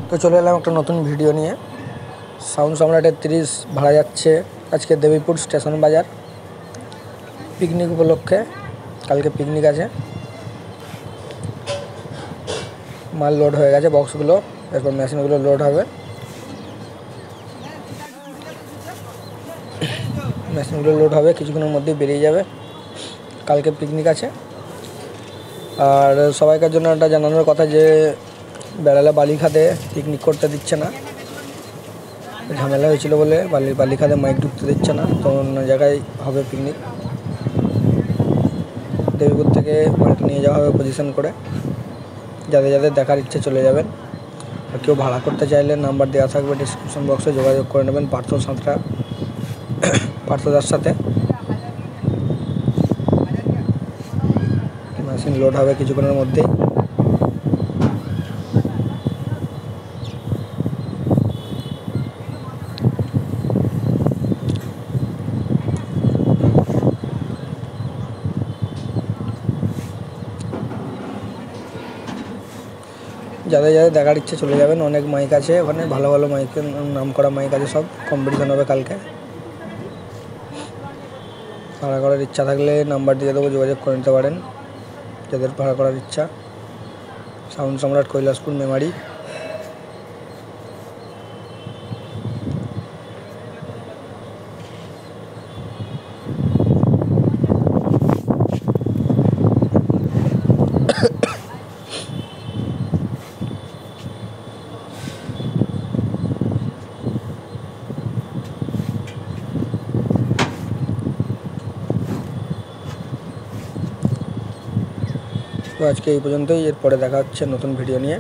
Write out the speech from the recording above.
তো চলে এলাম একটা নতুন ভিডিও নিয়ে। সাউন্ড সম্রাটের 30 ভাড়া যাচ্ছে আজকে দেবীপুর স্টেশন বাজার পিকনিক উপলক্ষে। কালকে পিকনিক আছে। মাল লোড হয়ে গেছে, বক্সগুলো, এরপর মেশিনগুলো লোড হবে। মেশিনগুলো লোড হবে, কিছুক্ষণের মধ্যেই বেরিয়ে যাবে। কালকে পিকনিক আছে। আর সবাইকার জন্য একটা জানানোর কথা যে বেড়ালে বালিখাতে পিকনিক করতে দিচ্ছে না, ঝামেলা হয়েছিল বলে বালিখাতে মাইক ঢুকতে দিচ্ছে না। তো অন্য জায়গায় হবে পিকনিক। দেবীপুর থেকে মাইক নিয়ে যাওয়া হবে পজিশন করে। যাদের যাদের দেখার ইচ্ছে চলে যাবেন। আর কেউ ভাড়া করতে চাইলে নাম্বার দেওয়া থাকবে ডিসক্রিপশন বক্সে, যোগাযোগ করে নেবেন পার্থদার সাথে। মেশিন লোড হবে কিছুক্ষণের মধ্যেই। যাদের যাদের দেখার ইচ্ছে চলে যাবেন। অনেক মাইক আছে ওখানে, ভালো ভালো মাইকের নাম করা মাইক আছে, সব কম্পিটিশন হবে কালকে। ভাড়া করার ইচ্ছা থাকলে নাম্বার দিয়ে দেবো, যোগাযোগ করে নিতে পারেন যাদের ভাড়া করার ইচ্ছা। সাউন্ড সম্রাট, কৈলাসপুর, মেমারি। তো আজকে এই পর্যন্তই, এরপরে দেখা হচ্ছে নতুন ভিডিও নিয়ে।